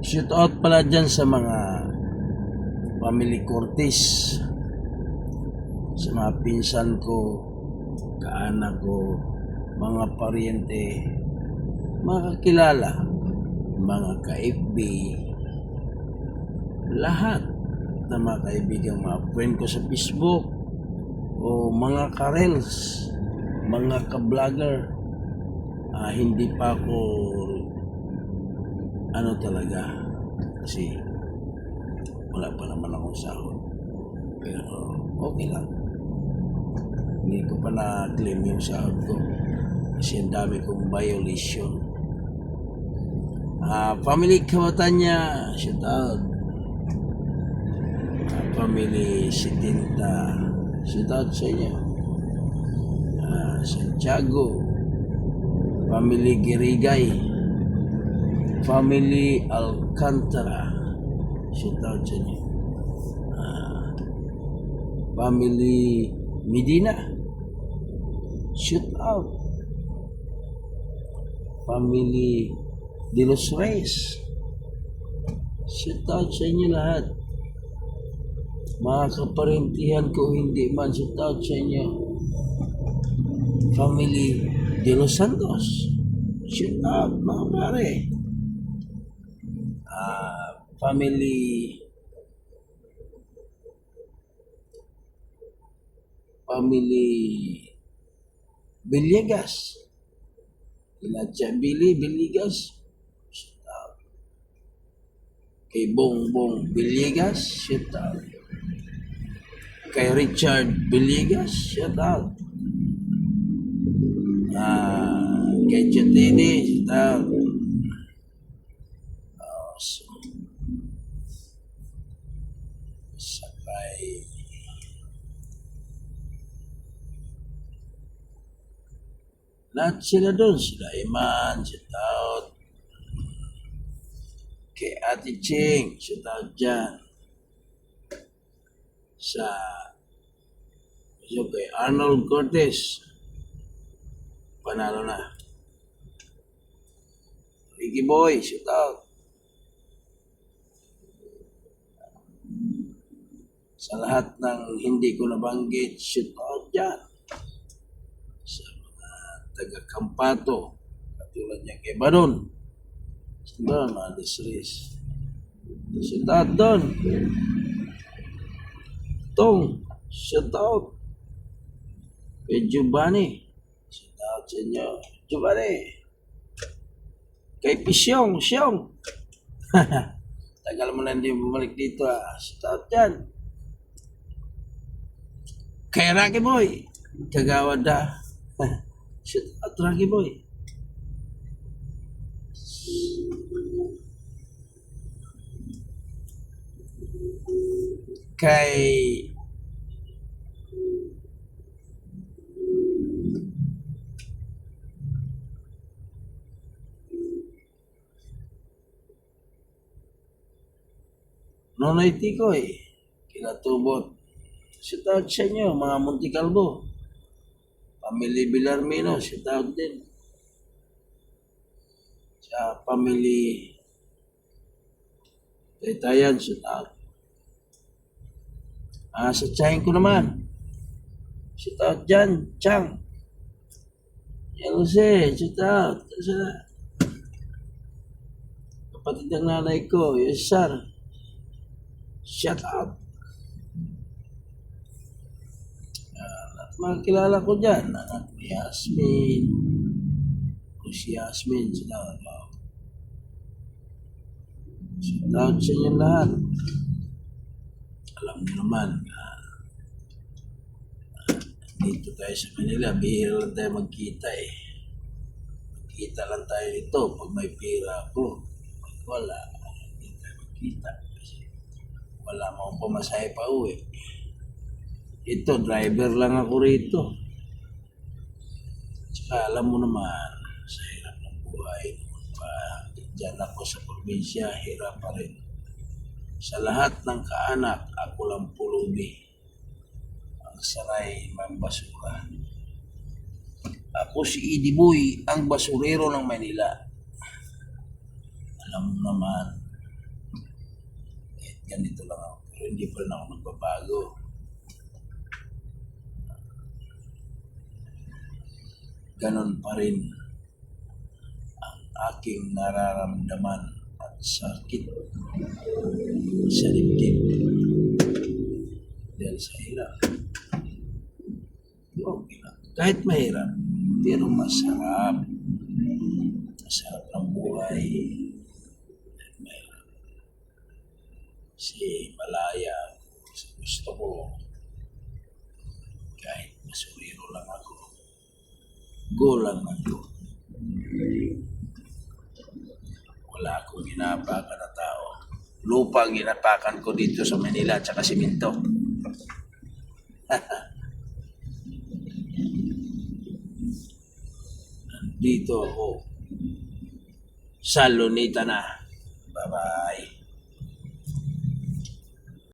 Shoot out pala dyan sa mga family Cortez, sa mga pinsan ko, kaanak ko, mga paryente, mga kakilala, mga ka-FB, lahat na mga kaibigan, mga friend ko sa Facebook, o mga ka-reels, mga ka-vlogger. Hindi pa ako talaga, kasi wala pa naman akong sahod, pero okay lang, hindi ko pa na-claim yung sahod ko kasi ang dami kong violation. Family Kamatanya, shout out. Family Sitinta, shout out sa inyo. Santiago, family Girigay, family Alcantara, shout out sa inyo. Family Medina, shout out. Family De Los Reyes, shout out sa inyo lahat. Mga kaparentihan ko, hindi man, shout out sa inyo. Family De Los Santos, shout out mga pare. Family Villegas, Billy Villegas, shout out. Kay Bongbong Villegas, shout out. Kay Richard Villegas, shout out. Kay Chatini, shout out. Sakay lahat sila doon, sila Iman, shout out. Kay Ate Ching, shout out dyan. Kay Arnold Cortez, panalo na. Ricky Boy, shout out. Sa lahat ng hindi ko nabanggit, shout out dyan. Sa mga taga-Kampato, katulad niya kay Baron, doon, mga Desris, shout out doon. Tong, shout out. Kay Giovanni, shout out sa inyo, Giovanni. Kay Pisyong, tagal mo na hindi bumalik dito, shout out dyan. Kay Rocky Boy, Kagawad da. Shout out Rocky Boy. Kay Nonoy Tikoy, Kinatubot, shout out sa inyo, mga Montikalbo. Family Villarmino, shout out din. Sa family Taytayan, shout out. Sa Chang ko naman, shout out dyan, Chang. Jose, shout out. Sa kapatid ng nanay ko, yes sir, shout out. Mga kilala ko dyan, anak ni Yasmin, si Yasmin, shout out. Shout out sa inyo lahat. Alam niyo naman, dito tayo sa Manila, bihira lang tayo magkita Magkita lang tayo dito pag may pira ako. Pag wala, hindi tayo magkita. Kasi wala mo pamasahe pa uwi. Ito, driver lang ako rito. Tsaka alam mo naman, sa hirap ng buhay, dyan ako sa probinsya, hirap pa rin. Sa lahat ng kaanak, ako lang pulubi. Ang saray ng basura. Ako si Idi Boy, ang basurero ng Manila. Alam mo naman, ganito lang ako. Pero hindi pa rin ako magbabago. Ganon pa rin ang aking nararamdaman at sakit sa dibdib dahil sa hirap. Okay lang. Kahit mahirap, pero masarap. Masarap ang buhay. Mahirap. Kasi malaya sa gusto ko. Kahit masuriro lang ako, go lang ako. Wala akong ginapakan na tao. Lupa ang ginapakan ko dito sa Manila at saka simento. Dito ako sa Luneta na. Bye-bye.